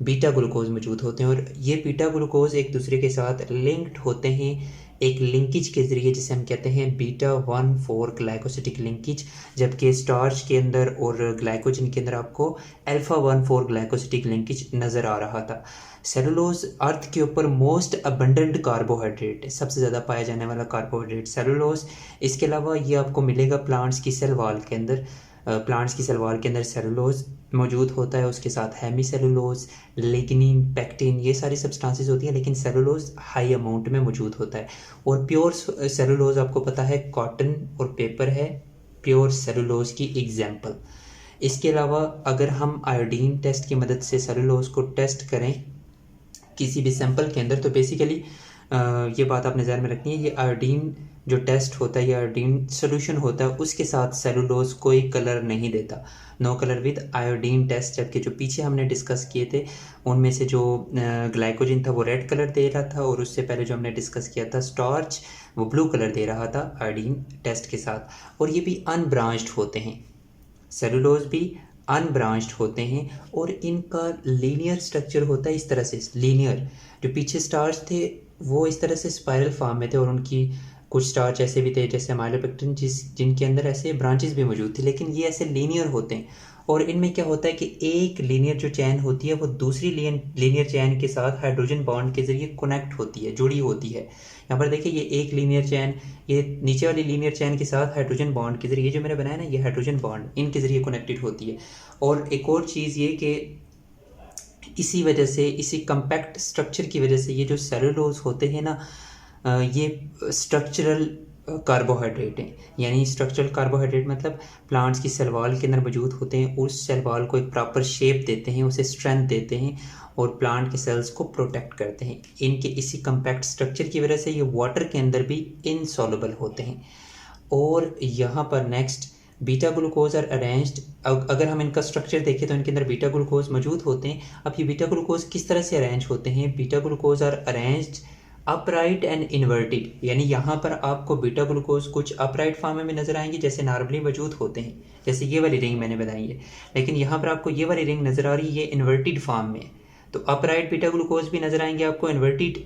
बीटा ग्लूकोज मौजूद होते हैं। और ये बीटा ग्लूकोज एक दूसरे के साथ लिंक्ड होते हैं एक लिंकेज के ज़रिए, जिसे हम कहते हैं बीटा 1,4 ग्लाइकोसिडिक लिंकेज। जबकि स्टार्च के अंदर और ग्लाइकोजन के अंदर आपको अल्फ़ा 1,4 ग्लाइकोसिडिक लिंकेज नज़र आ रहा था। सेलुलोज अर्थ के ऊपर मोस्ट अबंडेंट कार्बोहाइड्रेट है, सबसे ज़्यादा पाया जाने वाला कार्बोहाइड्रेट सेलुलोज। इसके अलावा ये आपको मिलेगा प्लांट्स की सेल वॉल के अंदर, प्लांट्स की सेल वॉल के अंदर सेलुलोज मौजूद होता है। उसके साथ हेमी सेलुलोज, लिग्निन, पेक्टिन, ये सारी सब्सटेंसेस होती हैं, लेकिन सेलुलोज हाई अमाउंट में मौजूद होता है। और प्योर सेलुलोज आपको पता है कॉटन और पेपर है प्योर सेलुलोज की एग्जाम्पल। इसके अलावा अगर हम आयोडीन टेस्ट की मदद से सेलुलोज को टेस्ट करें किसी भी सैंपल के अंदर, तो बेसिकली ये बात आपने ध्यान में रखनी है, ये आयोडीन जो टेस्ट होता है या आयोडीन सोल्यूशन होता है उसके साथ सेलुलोज कोई कलर नहीं देता, no colour with iodine test. जबकि जो पीछे हमने डिस्कस किए थे उनमें से जो ग्लाइकोजिन था वो रेड कलर दे रहा था, और उससे पहले जो हमने डिस्कस किया था स्टार्च वो ब्लू कलर दे रहा था आयोडीन टेस्ट के साथ। और ये भी अनब्रांच्ड होते हैं, सेलुलोज भी अनब्रांच्ड होते हैं, और इनका लीनियर स्ट्रक्चर होता है इस तरह से लीनियर। जो पीछे स्टार्च थे वो इस तरह से स्पाइरल फॉर्म में थे, और उनकी कुछ स्टार्च ऐसे भी थे जैसे माइलोपेक्टिन जिनके अंदर ऐसे ब्रांचेस भी मौजूद थे, लेकिन ये ऐसे लीनियर होते हैं। और इनमें क्या होता है कि एक लीनियर जो चैन होती है वो दूसरी लीनियर चैन के साथ हाइड्रोजन बॉन्ड के जरिए कनेक्ट होती है, जुड़ी होती है। यहाँ पर देखिए ये एक लीनियर चैन, ये नीचे वाली लीनियर चैन के साथ हाइड्रोजन बॉन्ड के जरिए, जो मैंने बनाया ना ये हाइड्रोजन बॉन्ड इनके जरिए कनेक्टेड होती है। और एक और चीज़ ये कि इसी वजह से, इसी कम्पैक्ट स्ट्रक्चर की वजह से ये जो सेलुलोज होते हैं ना ये स्ट्रक्चरल कार्बोहाइड्रेट हैं। यानी स्ट्रक्चरल कार्बोहाइड्रेट मतलब प्लांट्स की सेल वॉल के अंदर मौजूद होते हैं, उस सेल वॉल को एक प्रॉपर शेप देते हैं, उसे स्ट्रेंथ देते हैं और प्लांट के सेल्स को प्रोटेक्ट करते हैं। इनके इसी कम्पैक्ट स्ट्रक्चर की वजह से ये वाटर के अंदर भी इनसॉल्युबल होते हैं। और यहाँ पर next beta glucose are arranged. अगर हम इनका स्ट्रक्चर देखें तो इनके अंदर बीटा ग्लूकोज मौजूद होते हैं। अब ये बीटा ग्लूकोज किस तरह से अरेंज होते हैं? Beta glucose are arranged upright and inverted. यानी यहाँ पर आपको बीटा ग्लूकोज कुछ अपराइट फॉर्म में नजर आएंगे जैसे नॉर्मली मौजूद होते हैं, जैसे ये वाली रिंग मैंने बताई है। लेकिन यहाँ पर आपको ये वाली रिंग नजर आ रही है, ये इन्वर्टेड फॉर्म में। तो अपराइट बीटा ग्लूकोज भी नजर आएंगे आपको, इन्वर्टेड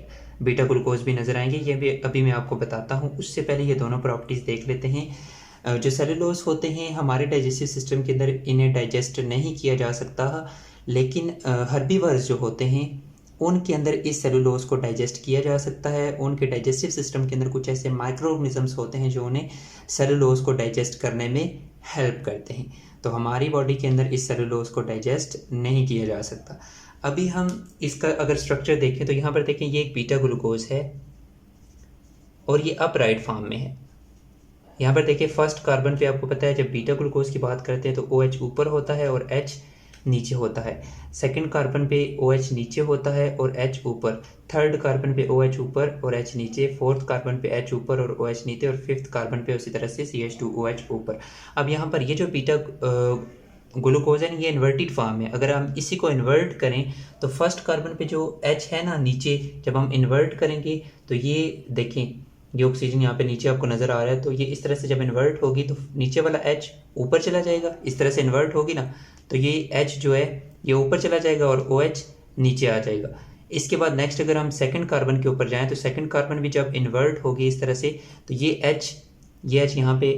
बीटा ग्लूकोज भी नजर आएंगे। ये भी अभी मैं आपको बताता हूँ। उससे पहले ये दोनों प्रॉपर्टीज देख लेते हैं। जो सेलुलोज होते हैं हमारे डाइजेस्टिव सिस्टम के अंदर इन्हें डाइजेस्ट नहीं किया जा सकता, लेकिन हर्बीवर्स जो होते हैं उनके अंदर इस सेलुलोज को डाइजेस्ट किया जा सकता है। उनके डाइजेस्टिव सिस्टम के अंदर कुछ ऐसे माइक्रो ऑर्गेनिजम्स होते हैं जो उन्हें सेलुलोज को डाइजेस्ट करने में हेल्प करते हैं। तो हमारी बॉडी के अंदर इस सेलुलोज को डाइजेस्ट नहीं किया जा सकता। अभी हम इसका अगर स्ट्रक्चर देखें तो यहाँ पर देखें ये एक बीटा ग्लूकोज है और ये अपराइट फॉर्म में है। यहाँ पर देखिए फर्स्ट कार्बन पे आपको पता है जब बीटा ग्लूकोज की बात करते हैं तो OH ऊपर होता है और H नीचे होता है। सेकंड कार्बन पे OH नीचे होता है और H ऊपर। थर्ड कार्बन पे OH ऊपर और H नीचे। फोर्थ कार्बन पे H ऊपर और OH नीचे। और फिफ्थ कार्बन पे उसी तरह से CH2OH ऊपर। अब यहाँ पर ये जो बीटा ग्लूकोज है ये इन्वर्टेड फॉर्म है। अगर हम इसी को इन्वर्ट करें तो फर्स्ट कार्बन पे जो H है ना नीचे, जब हम इन्वर्ट करेंगे तो ये देखें ये ऑक्सीजन यहाँ पे नीचे आपको नज़र आ रहा है, तो ये इस तरह से जब इन्वर्ट होगी तो नीचे वाला H ऊपर चला जाएगा। इस तरह से इन्वर्ट होगी ना तो ये H जो है ये ऊपर चला जाएगा और OH नीचे आ जाएगा। इसके बाद नेक्स्ट अगर हम सेकंड कार्बन के ऊपर जाएं तो सेकंड कार्बन भी जब इन्वर्ट होगी इस तरह से तो ये H यहाँ पे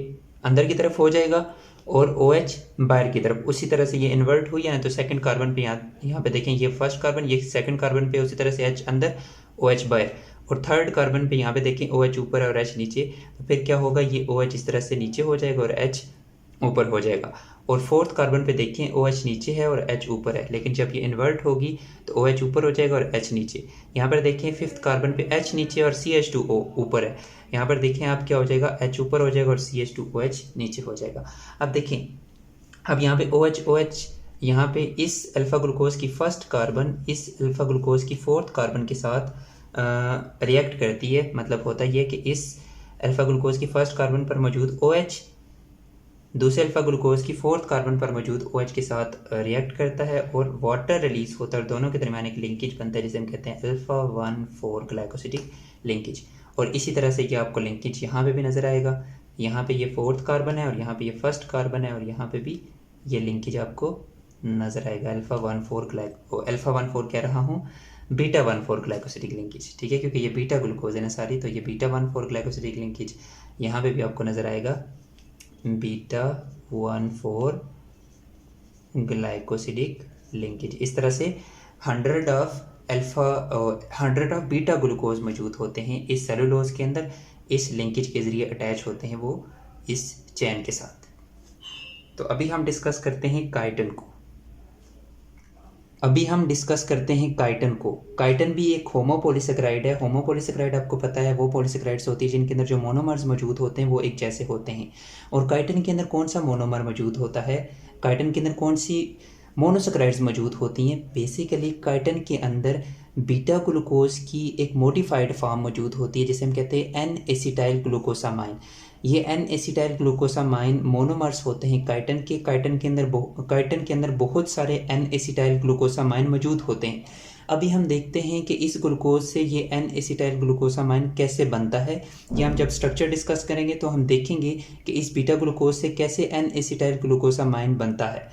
अंदर की तरफ हो जाएगा और OH बाहर की तरफ। उसी तरह से ये इन्वर्ट हुई है ना तो सेकंड कार्बन पे यहाँ पे देखें ये फर्स्ट कार्बन, ये सेकंड कार्बन पे उसी तरह से H अंदर OH बाहर। और थर्ड कार्बन पे यहाँ पे देखें OH ऊपर और H नीचे। तो फिर क्या होगा, ये OH इस तरह से नीचे हो जाएगा और H ऊपर हो जाएगा। और फोर्थ कार्बन पे देखें OH नीचे है और H ऊपर है, लेकिन जब ये इन्वर्ट होगी तो OH ऊपर हो जाएगा और H नीचे। यहाँ पर देखें फिफ्थ कार्बन पे H नीचे और CH2O ऊपर है। यहाँ पर देखें आप क्या हो जाएगा, H ऊपर हो जाएगा और CH2OH नीचे हो जाएगा। अब देखें अब यहाँ पे OH यहाँ पे इस अल्फा ग्लूकोज की फर्स्ट कार्बन इस अल्फा ग्लूकोज की फोर्थ कार्बन के साथ रिएक्ट करती है। मतलब होता है ये कि इस अल्फा ग्लूकोज की फर्स्ट कार्बन पर मौजूद OH दूसरे अल्फा ग्लूकोज की फोर्थ कार्बन पर मौजूद OH के साथ रिएक्ट करता है और वाटर रिलीज होता है और दोनों के दरमियान एक लिंकेज बनता है जिसे हम कहते हैं अल्फा-1,4 ग्लाइकोसिडिक लिंकेज। और इसी तरह से ये आपको लिंकेज यहाँ पे भी नजर आएगा। यहाँ पे ये फोर्थ कार्बन है और यहाँ पे ये फर्स्ट कार्बन है और यहाँ पे भी ये लिंकेज आपको नजर आएगा अल्फा-1,4 कह रहा हूँ बीटा-1,4 ग्लाइकोसिडिक लिंकेज। ठीक है, क्योंकि ये बीटा ग्लूकोज है ना सारी, तो ये बीटा-1,4 ग्लाइकोसिडिक लिंकेज यहाँ पे भी आपको नजर आएगा बीटा-1,4 ग्लाइकोसिडिक लिंकेज। इस तरह से 100 ऑफ बीटा ग्लूकोज मौजूद होते हैं इस सेलुलोज के अंदर, इस लिंकेज के जरिए अटैच होते हैं वो इस चैन के साथ। तो अभी हम डिस्कस करते हैं काइटन को। काइटन को। काइटन भी एक होमोपॉलीसेकेराइड है। होमोपॉलीसेकेराइड आपको पता है वो पॉलीसेकेराइड्स होती है जिनके अंदर जो मोनोमर्स मौजूद होते हैं वो एक जैसे होते हैं। और काइटन के अंदर कौन सा मोनोमर मौजूद होता है, काइटन के अंदर कौन सी मोनोसेकेराइड्स मौजूद होती हैं? बेसिकली काइटन के अंदर बीटा ग्लूकोज की एक मॉडिफाइड फॉर्म मौजूद होती है जिसे हम कहते हैं एन एसिटाइल ग्लूकोसामाइन। ये एन एसिटाइल ग्लूकोसामाइन मोनोमर्स होते हैं काइटन के। काइटन के अंदर बहुत सारे एन एसिटाइल ग्लूकोसामाइन मौजूद होते हैं। अभी हम देखते हैं कि इस ग्लूकोज से ये एन एसिटाइल ग्लूकोसामाइन कैसे बनता है। ये हम जब स्ट्रक्चर डिस्कस करेंगे तो हम देखेंगे कि इस बीटा ग्लूकोज से कैसे एन एसिटाइल ग्लूकोसामाइन बनता है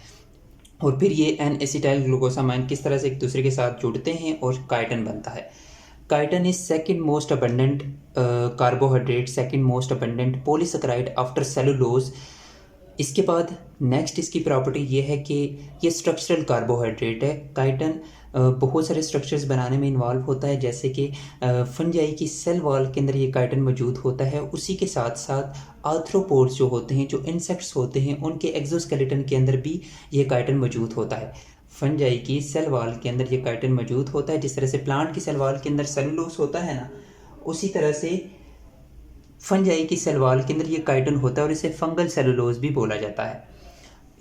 और फिर ये एन एसिटाइल ग्लूकोसामाइन किस तरह से एक दूसरे के साथ जुड़ते हैं और काइटन बनता है। Chiton is second most abundant carbohydrate, second most abundant polysaccharide after cellulose. इसके बाद नेक्स्ट इसकी प्रॉपर्टी ये है कि ये स्ट्रक्चरल कार्बोहाइड्रेट है। काइटन बहुत सारे स्ट्रक्चर्स बनाने में इन्वॉल्व होता है, जैसे कि फंजाई की सेल वॉल के अंदर ये काइटन मौजूद होता है। उसी के साथ साथ आर्थ्रोपोड्स जो होते हैं, जो इंसेक्ट्स होते हैं, उनके एक्सोस्केलेटन के अंदर भी ये काइटन मौजूद होता है। फंजाई की सेल वॉल के अंदर ये काइटन मौजूद होता है। जिस तरह से प्लांट की सेल वॉल के अंदर सेलुलोज होता है ना, उसी तरह से फंजाई की सेल वॉल के अंदर ये काइटन होता है और इसे फंगल सेलुलोज भी बोला जाता है।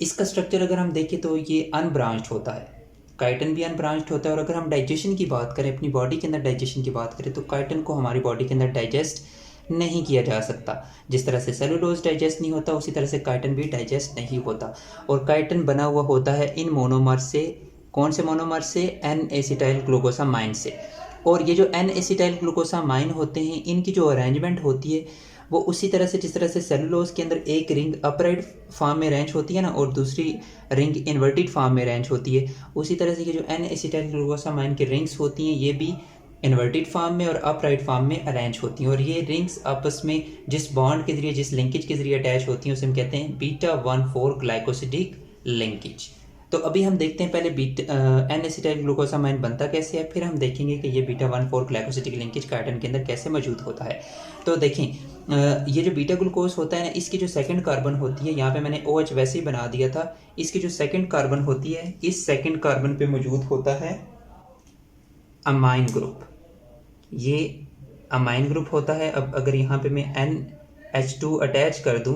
इसका स्ट्रक्चर अगर हम देखें तो ये अनब्रांच्ड होता है, काइटन भी अनब्रांच्ड होता है। और अगर हम डाइजेशन की बात करें, अपनी बॉडी के अंदर डाइजेशन की बात करें, तो काइटन को हमारी बॉडी के अंदर डाइजेस्ट नहीं किया जा सकता। जिस तरह से सेलुलोज डाइजेस्ट नहीं होता, उसी तरह से काइटन भी डाइजेस्ट नहीं होता। और काइटन बना हुआ होता है इन मोनोमर से। कौन से मोनोमर से? एन एसिटाइल ग्लूकोसामाइन से। और ये जो एन एसिटाइल ग्लूकोसामाइन होते हैं, इनकी जो अरेंजमेंट होती है वो उसी तरह से जिस तरह से सेलुलोज के अंदर एक रिंग अपराइट फॉर्म में अरेंज होती है ना, और दूसरी रिंग इन्वर्टेड फॉर्म में अरेंज होती है, उसी तरह से ये जो एन एसिटाइल ग्लूकोसामाइन की रिंग्स होती हैं, ये भी इन्वर्टेड फॉर्म में और अपराइट फॉर्म में अरेंज होती हैं। और ये रिंग्स आपस में जिस बॉन्ड के जरिए, जिस लिंकेज के जरिए अटैच होती हैं, उसे हम कहते हैं β1,4 ग्लाइकोसिडिक लिंकेज। तो अभी हम देखते हैं पहले एन एसिटाइल ग्लूकोसामाइन बनता कैसे है, फिर हम देखेंगे कि ये β1,4 ग्लाइकोसिडिक लिंकेज काइटन के अंदर कैसे मौजूद होता है। तो देखें, ये जो बीटा ग्लूकोज होता है ना, इसकी जो सेकंड कार्बन होती है, यहाँ पे मैंने OH वैसे ही बना दिया था। इसकी जो सेकंड कार्बन होती है, इस सेकंड कार्बन पे मौजूद होता है अमाइन ग्रुप। ये अमाइन ग्रुप होता है। अब अगर यहाँ पे मैं NH2 अटैच कर दूँ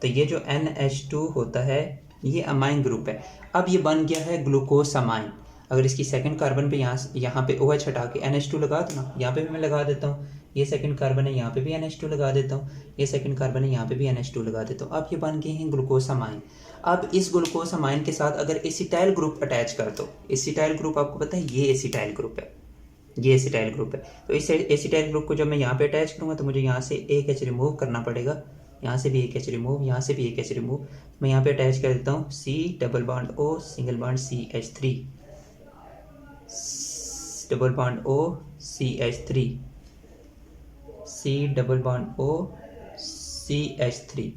तो ये जो NH2 होता है ये अमाइन ग्रुप है। अब ये बन गया है ग्लूकोसामाइन। अगर इसकी सेकंड कार्बन पे यहाँ पे OH हटा के NH2 लगा दो ना, यहाँ पे भी मैं लगा देता हूँ। ये सेकंड कार्बन है, यहाँ पे भी NH2 लगा देता हूँ। ये सेकंड कार्बन है, यहाँ पे भी NH2 लगा देता हूँ। अब ये बन गए हैं ग्लूकोसामाइन। अब इस ग्लूकोसामाइन के साथ अगर एसिटाइल ग्रुप अटैच कर दो, एसिटाइल ग्रुप आपको पता है ये एसिटाइल ग्रुप है, ये एसिटाइल ग्रुप है। तो इस एसिटाइल ग्रुप को जब मैं यहाँ पे अटैच करूँगा तो मुझे यहाँ से एक H रिमूव करना पड़ेगा, यहाँ से भी एक H रिमूव, यहाँ से भी एक H रिमूव। मैं यहाँ पे अटैच कर देता हूँ C double bond O single bond CH3, double bond O CH3, C double bond O CH3।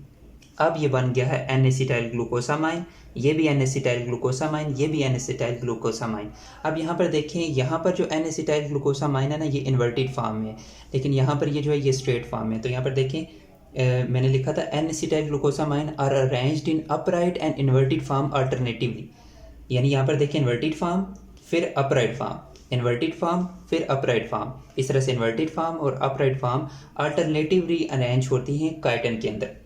अब ये बन गया है एन एसिटाइल ग्लूकोसामाइन। ये भी एन एसिटाइल ग्लूकोसामाइन, ये भी एन एसिटाइल ग्लूकोसामाइन। अब यहाँ पर देखें, यहाँ पर जो एन एसिटाइल ग्लूकोसामाइन है ना, ये इन्वर्टेड फॉर्म में है, लेकिन यहाँ पर ये जो है ये स्ट्रेट फॉर्म में है। तो यहाँ पर देखें, मैंने लिखा था an acetyl glucosamine are arranged in upright and inverted form alternatively. यानी यहाँ पर देखें इन्वर्टेड फॉर्म फिर अपराइट फॉर्म, इन्वर्टेड फॉर्म फिर अपराइट फॉर्म, इस तरह से इन्वर्टेड फॉर्म और अपराइट फॉर्म अल्टरनेटिवली अरेंज होती हैं काइटन के अंदर।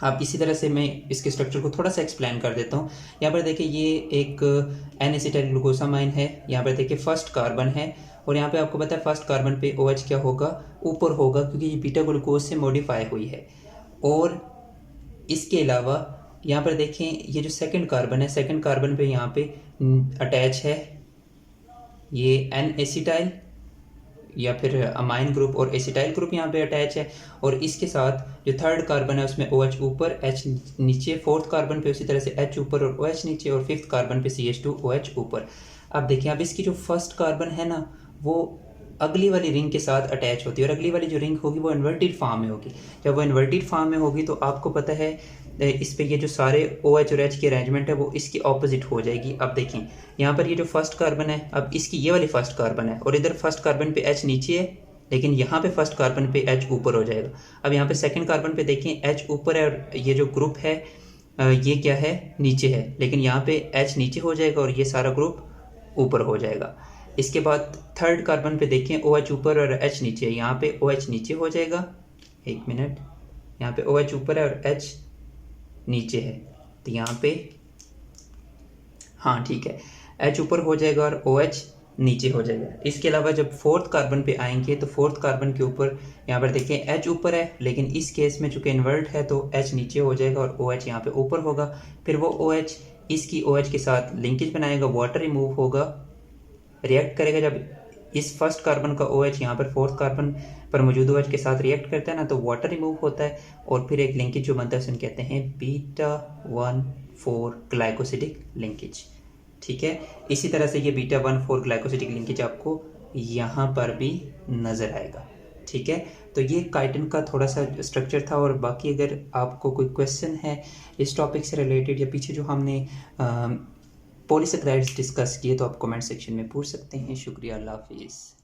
अब इसी तरह से मैं इसके स्ट्रक्चर को थोड़ा सा एक्सप्लेन कर देता हूँ। यहाँ पर देखिए, ये एक एन एसिटाइल ग्लूकोसामाइन है। यहाँ पर देखिए फर्स्ट कार्बन है और यहाँ पे आपको पता है फर्स्ट कार्बन पे OH क्या होगा, ऊपर होगा, क्योंकि ये बीटा ग्लूकोज से मॉडिफाई हुई है। और इसके अलावा यहाँ पर देखें, ये जो सेकंड कार्बन है, सेकंड कार्बन पे यहाँ पे अटैच है ये एन एसिटाइल या फिर अमाइन ग्रुप, और एसिटाइल ग्रुप यहाँ पे अटैच है। और इसके साथ जो थर्ड कार्बन है उसमें OH ऊपर H नीचे, फोर्थ कार्बन पे उसी तरह से H ऊपर और OH नीचे, और फिफ्थ कार्बन पे CH2 OH ऊपर। अब देखिए, अब इसकी जो फर्स्ट कार्बन है ना, वो अगली वाली रिंग के साथ अटैच होती है, और अगली वाली जो रिंग होगी वो इन्वर्टेड फॉर्म में होगी। जब वो इन्वर्टेड फॉर्म में होगी तो आपको पता है इस पे ये जो सारे OH और H की अरेंजमेंट है वो इसकी ऑपोजिट हो जाएगी। अब देखें, यहाँ पर ये जो फर्स्ट कार्बन है, अब इसकी ये वाली फर्स्ट कार्बन है, और इधर फर्स्ट कार्बन पे H नीचे है, लेकिन यहाँ पे फर्स्ट कार्बन पे H ऊपर हो जाएगा। अब यहाँ पे सेकंड कार्बन पे देखें H ऊपर है, और ये जो ग्रुप है ये क्या है, नीचे है, लेकिन यहाँ पे H नीचे हो जाएगा और ये सारा ग्रुप ऊपर हो जाएगा। इसके बाद थर्ड कार्बन पे देखें, OH ऊपर और H नीचे है, यहाँ पे OH नीचे हो जाएगा, एक मिनट, यहाँ पे OH ऊपर है और H नीचे है, तो यहाँ पे हाँ ठीक है, H ऊपर हो जाएगा और OH नीचे हो जाएगा। इसके अलावा जब फोर्थ कार्बन पे आएंगे तो फोर्थ कार्बन के ऊपर यहाँ पर देखें H ऊपर है, लेकिन इस केस में चूंकि इन्वर्ट है तो H नीचे हो जाएगा और OH यहाँ पे ऊपर होगा। फिर वो OH इसकी OH के साथ लिंकेज बनाएगा, वाटर रिमूव होगा, रिएक्ट करेगा। जब इस फर्स्ट कार्बन का OH यहाँ पर फोर्थ कार्बन पर मौजूद OH के साथ रिएक्ट करता है ना, तो वाटर रिमूव होता है और फिर एक लिंकेज जो बनता है उसे कहते हैं β1,4 ग्लाइकोसिडिक लिंकेज। ठीक है, इसी तरह से ये β1,4 ग्लाइकोसिडिक लिंकेज आपको यहाँ पर भी नज़र आएगा। ठीक है, तो ये काइटिन का थोड़ा सा स्ट्रक्चर था। और बाकी अगर आपको कोई क्वेश्चन है इस टॉपिक से रिलेटेड या पीछे जो हमने पॉलीसेकेराइड्स डिस्कस किए तो आप कमेंट सेक्शन में पूछ सकते हैं। शुक्रिया, अल्लाह हाफिज़।